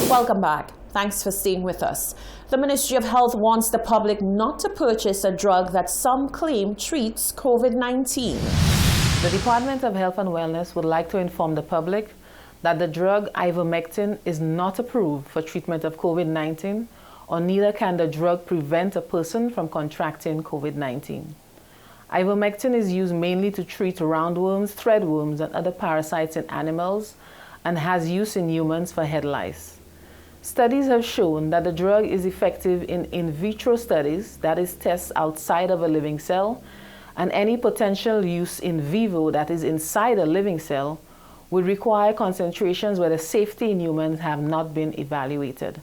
Welcome back. Thanks for staying with us. The Ministry of Health wants the public not to purchase a drug that some claim treats COVID-19. The Department of Health and Wellness would like to inform the public that the drug ivermectin is not approved for treatment of COVID-19, or neither can the drug prevent a person from contracting COVID-19. Ivermectin is used mainly to treat roundworms, threadworms, and other parasites in animals, and has use in humans for head lice. Studies have shown that the drug is effective in vitro studies, that is, tests outside of a living cell, and any potential use in vivo, that is, inside a living cell, would require concentrations where the safety in humans have not been evaluated.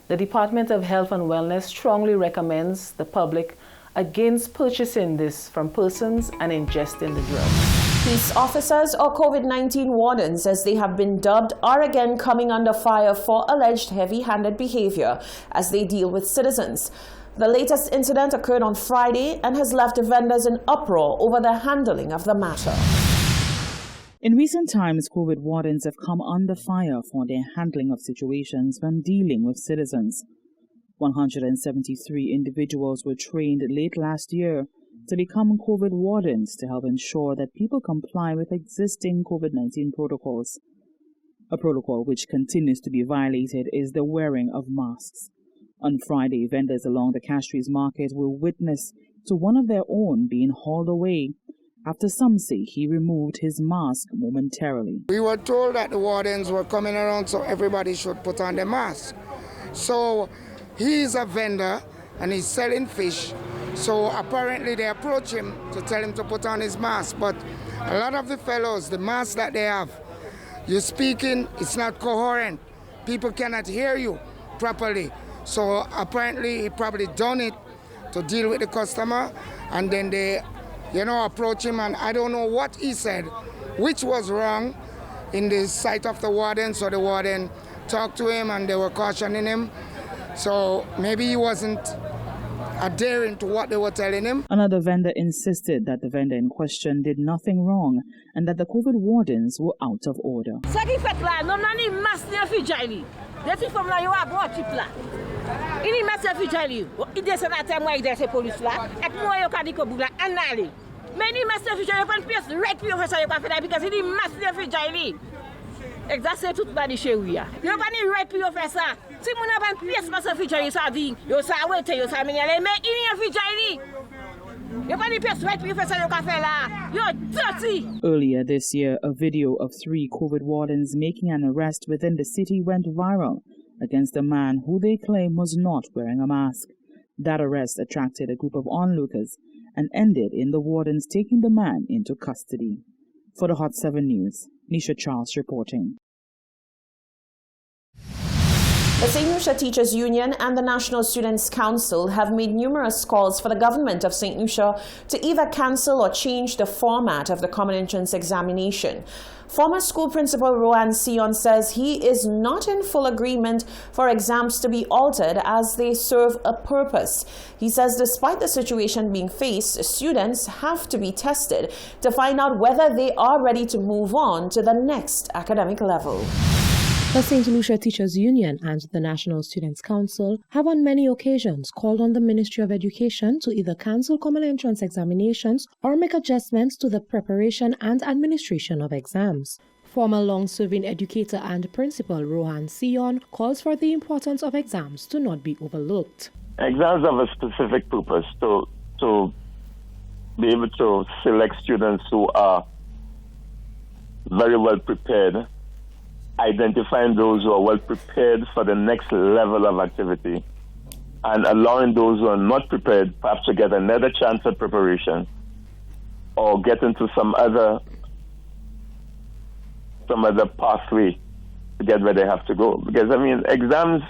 The Department of Health and Wellness strongly recommends the public against purchasing this from persons and ingesting the drug. Peace officers, or COVID-19 wardens as they have been dubbed, are again coming under fire for alleged heavy-handed behavior as they deal with citizens. The latest incident occurred on Friday and has left vendors in uproar over the handling of the matter. In recent times, COVID wardens have come under fire for their handling of situations when dealing with citizens. 173 individuals were trained late last year to become COVID wardens to help ensure that people comply with existing COVID-19 protocols. A protocol which continues to be violated is the wearing of masks. On Friday, vendors along the Castries market were witness to one of their own being hauled away after some say he removed his mask momentarily. We were told that the wardens were coming around, so everybody should put on their mask. So he's a vendor and he's selling fish. So apparently they approach him to tell him to put on his mask. But a lot of the fellows, the mask that they have, you're speaking, it's not coherent. People cannot hear you properly. So apparently he probably done it to deal with the customer, and then they, approach him, and I don't know what he said, which was wrong in the sight of the warden. So the warden talked to him and they were cautioning him. So maybe he wasn't adhering to what they were telling him. Another vendor insisted that the vendor in question did nothing wrong and that the COVID wardens were out of order. Exactly tout badi chez oui ya. Yo pas ni right pour yo faire ça. Si mon a pas pièce pas ça fichari ça dit, yo ça wete yo ça menyale mais il y a fichari. Yo pas ni pièce right pour yo faire ça yo ka faire là. Yo dirty. Earlier this year, a video of 3 COVID wardens making an arrest within the city went viral against a man who they claim was not wearing a mask. That arrest attracted a group of onlookers and ended in the wardens taking the man into custody. For the Hot 7 News, Nisha Charles reporting. The St. Lucia Teachers Union and the National Students Council have made numerous calls for the government of St. Lucia to either cancel or change the format of the Common Entrance examination. Former school principal Rohan Sion says he is not in full agreement for exams to be altered as they serve a purpose. He says despite the situation being faced, students have to be tested to find out whether they are ready to move on to the next academic level. The St. Lucia Teachers Union and the National Students Council have on many occasions called on the Ministry of Education to either cancel common entrance examinations or make adjustments to the preparation and administration of exams. Former long-serving educator and principal Rohan Sion calls for the importance of exams to not be overlooked. Exams have a specific purpose to be able to select students who are very well prepared, identifying those who are well prepared for the next level of activity, and allowing those who are not prepared perhaps to get another chance at preparation or get into some other pathway to get where they have to go. Because, exams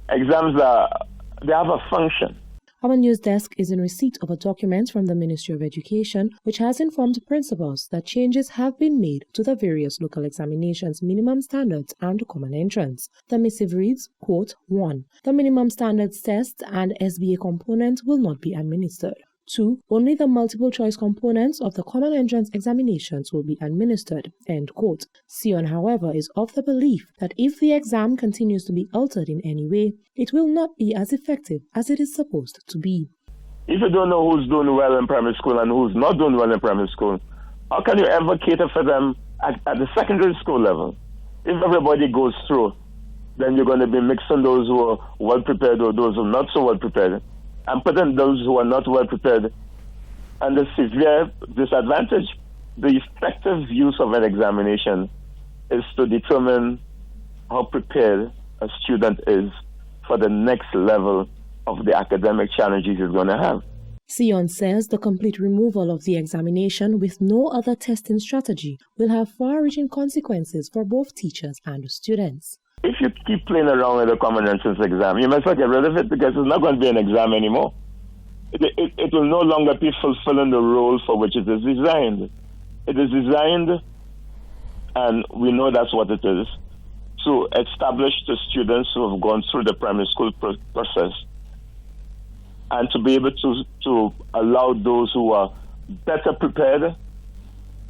they have a function. Our news desk is in receipt of a document from the Ministry of Education which has informed principals that changes have been made to the various local examinations minimum standards and common entrance. The missive reads, quote, 1. The minimum standards test and SBA component will not be administered. 2. Only the multiple choice components of the common entrance examinations will be administered, end quote. Sion, however, is of the belief that if the exam continues to be altered in any way, it will not be as effective as it is supposed to be. If you don't know who's doing well in primary school and who's not doing well in primary school, how can you ever cater for them at the secondary school level? If everybody goes through, then you're going to be mixing those who are well prepared or those who are not so well prepared, and putting those who are not well prepared under severe disadvantage. The effective use of an examination is to determine how prepared a student is for the next level of the academic challenges he's going to have. Sion says the complete removal of the examination with no other testing strategy will have far-reaching consequences for both teachers and students. If you keep playing around with the common entrance exam, you must not get rid of it because it's not going to be an exam anymore. It will no longer be fulfilling the role for which it is designed. It is designed, and we know that's what it is, to establish the students who have gone through the primary school process and to be able to allow those who are better prepared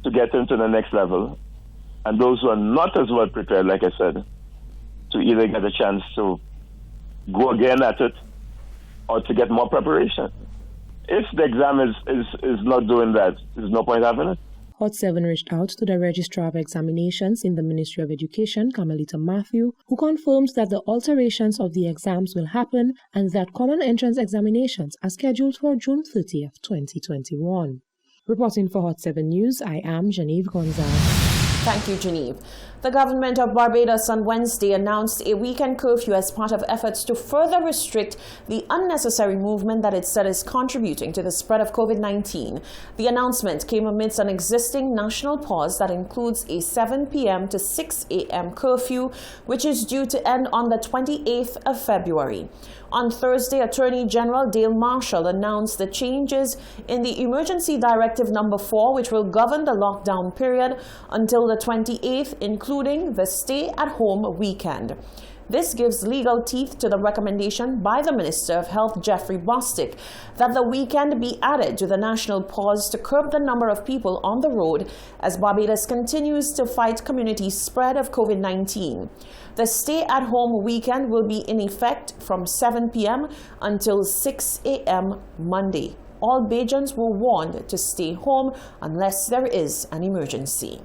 to get into the next level, and those who are not as well prepared, like I said, to either get a chance to go again at it or to get more preparation. If the exam is not doing that, there's no point having it. Hot 7 reached out to the Registrar of Examinations in the Ministry of Education, Carmelita Matthew, who confirmed that the alterations of the exams will happen and that common entrance examinations are scheduled for June 30th, 2021. Reporting for Hot 7 News, I am Genevieve Gonzalez. Thank you, Genevieve. The government of Barbados on Wednesday announced a weekend curfew as part of efforts to further restrict the unnecessary movement that it said is contributing to the spread of COVID-19. The announcement came amidst an existing national pause that includes a 7 p.m. to 6 a.m. curfew, which is due to end on the 28th of February. On Thursday, Attorney General Dale Marshall announced the changes in the Emergency Directive No. 4, which will govern the lockdown period until the 28th, including the stay-at-home weekend. This gives legal teeth to the recommendation by the Minister of Health, Jeffrey Bostic, that the weekend be added to the national pause to curb the number of people on the road as Barbados continues to fight community spread of COVID-19. The stay-at-home weekend will be in effect from 7 p.m. until 6 a.m. Monday. All Bajans were warned to stay home unless there is an emergency.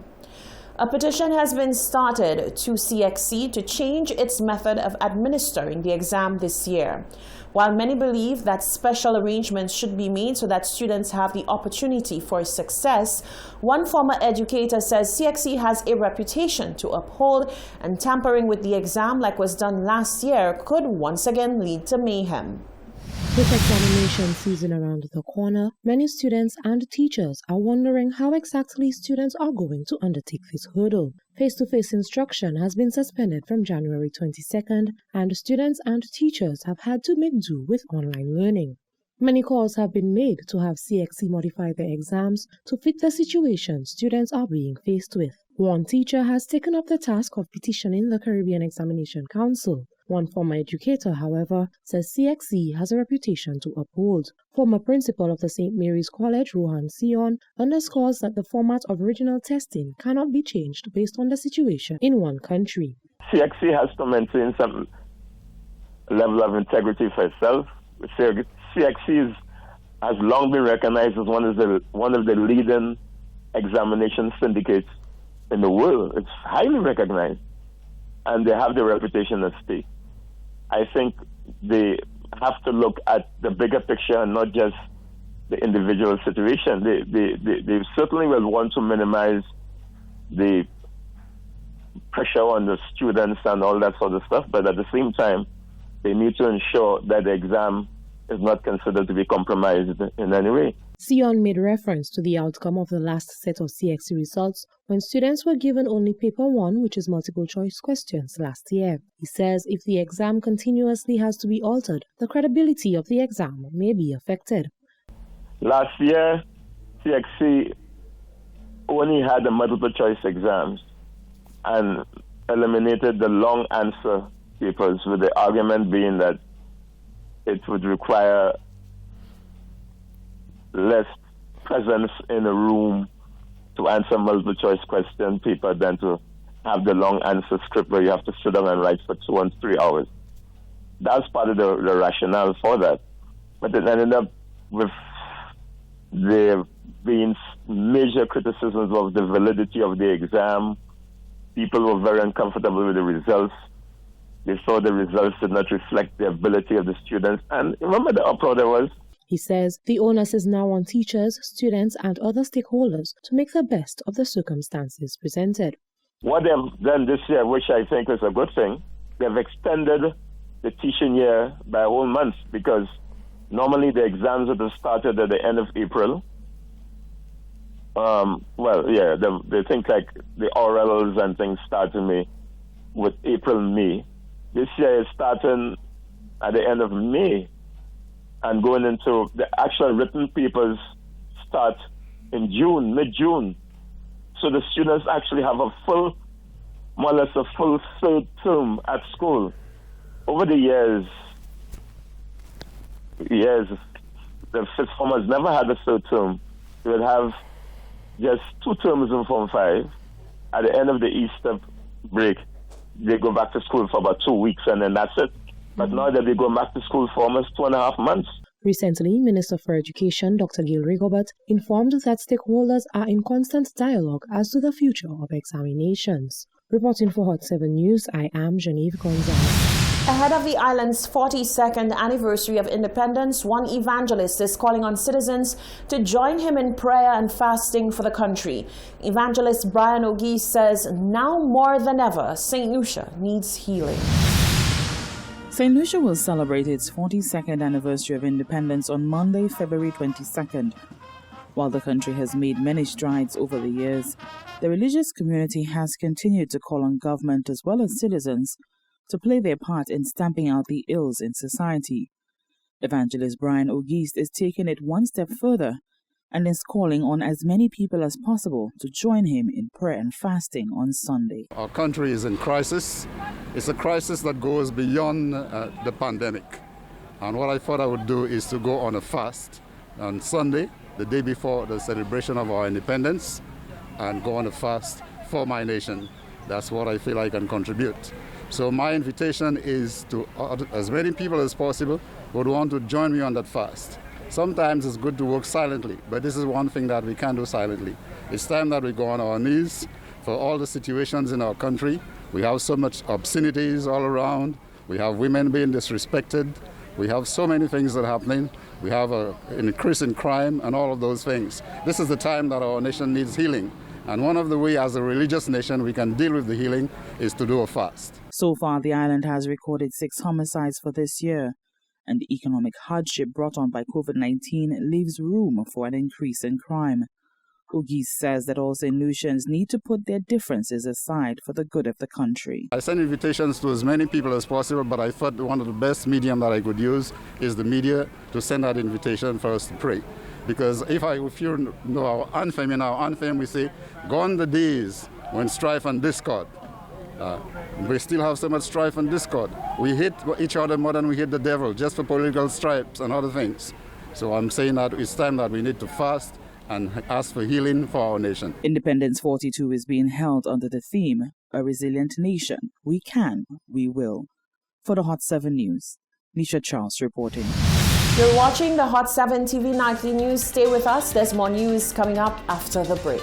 A petition has been started to CXC to change its method of administering the exam this year. While many believe that special arrangements should be made so that students have the opportunity for success, one former educator says CXC has a reputation to uphold, and tampering with the exam like was done last year could once again lead to mayhem. With examination season around the corner, many students and teachers are wondering how exactly students are going to undertake this hurdle. Face-to-face instruction has been suspended from January 22nd, and students and teachers have had to make do with online learning. Many calls have been made to have CXC modify their exams to fit the situation students are being faced with. One teacher has taken up the task of petitioning the Caribbean Examination Council. One former educator, however, says CXC has a reputation to uphold. Former principal of the St. Mary's College, Rohan Sion, underscores that the format of original testing cannot be changed based on the situation in one country. CXC has to maintain some level of integrity for itself. CXC has long been recognized as one of the leading examination syndicates in the world. It's highly recognized, and they have their reputation at stake. I think they have to look at the bigger picture and not just the individual situation. They certainly will want to minimize the pressure on the students and all that sort of stuff, but at the same time, they need to ensure that the exam is not considered to be compromised in any way. Sion made reference to the outcome of the last set of CXC results when students were given only paper 1, which is multiple choice questions, last year. He says if the exam continuously has to be altered, the credibility of the exam may be affected. Last year, CXC only had the multiple choice exams and eliminated the long answer papers, with the argument being that it would require less presence in a room to answer multiple choice question paper than to have the long answer script where you have to sit down and write for 2 and 3 hours. That's part of the rationale for that. But it ended up with there being major criticisms of the validity of the exam. People were very uncomfortable with the results. They saw the results did not reflect the ability of the students. And remember the uproar there was? He says the onus is now on teachers, students, and other stakeholders to make the best of the circumstances presented. What they've done this year, which I think is a good thing, they've extended the teaching year by a whole month, because normally the exams would have started at the end of April. They think like the orals and things start in May, with April, May. This year is starting at the end of May and going into the actual written papers start in June, mid-June. So the students actually have a full, more or less a full third term at school. Over the years, the fifth formers never had a third term. They would have just 2 terms in Form 5. At the end of the Easter break, they go back to school for about 2 weeks, and then that's it. But now that they go back to school for almost 2.5 months. Recently, Minister for Education Dr. Gail Rigobert informed that stakeholders are in constant dialogue as to the future of examinations. Reporting for Hot 7 News, I am Genevieve Gonzalez. Ahead of the island's 42nd anniversary of independence, one evangelist is calling on citizens to join him in prayer and fasting for the country. Evangelist Brian Ogie says now more than ever, St. Lucia needs healing. St. Lucia will celebrate its 42nd anniversary of independence on Monday, February 22nd. While the country has made many strides over the years, the religious community has continued to call on government as well as citizens to play their part in stamping out the ills in society. Evangelist Brian Auguste is taking it one step further and is calling on as many people as possible to join him in prayer and fasting on Sunday. Our country is in crisis. It's a crisis that goes beyond the pandemic. And what I thought I would do is to go on a fast on Sunday, the day before the celebration of our independence, and go on a fast for my nation. That's what I feel I can contribute. So my invitation is to as many people as possible who would want to join me on that fast. Sometimes it's good to work silently, but this is one thing that we can't do silently. It's time that we go on our knees for all the situations in our country. We have so much obscenities all around. We have women being disrespected. We have so many things that are happening. We have an increase in crime and all of those things. This is the time that our nation needs healing. And one of the ways as a religious nation we can deal with the healing is to do a fast. So far, the island has recorded 6 homicides for this year, and the economic hardship brought on by COVID-19 leaves room for an increase in crime. Auguste says that all St. Lucians need to put their differences aside for the good of the country. I send invitations to as many people as possible, but I thought one of the best medium that I could use is the media to send that invitation for us to pray. Because if you know our anthem, in our anthem we say, gone the days when strife and discord. We still have so much strife and discord. We hate each other more than we hate the devil, just for political stripes and other things. So I'm saying that it's time that we need to fast and ask for healing for our nation. Independence 42 is being held under the theme, A Resilient Nation. We can, we will. For the Hot 7 News, Nisha Charles reporting. You're watching the Hot 7 TV Nightly News. Stay with us. There's more news coming up after the break.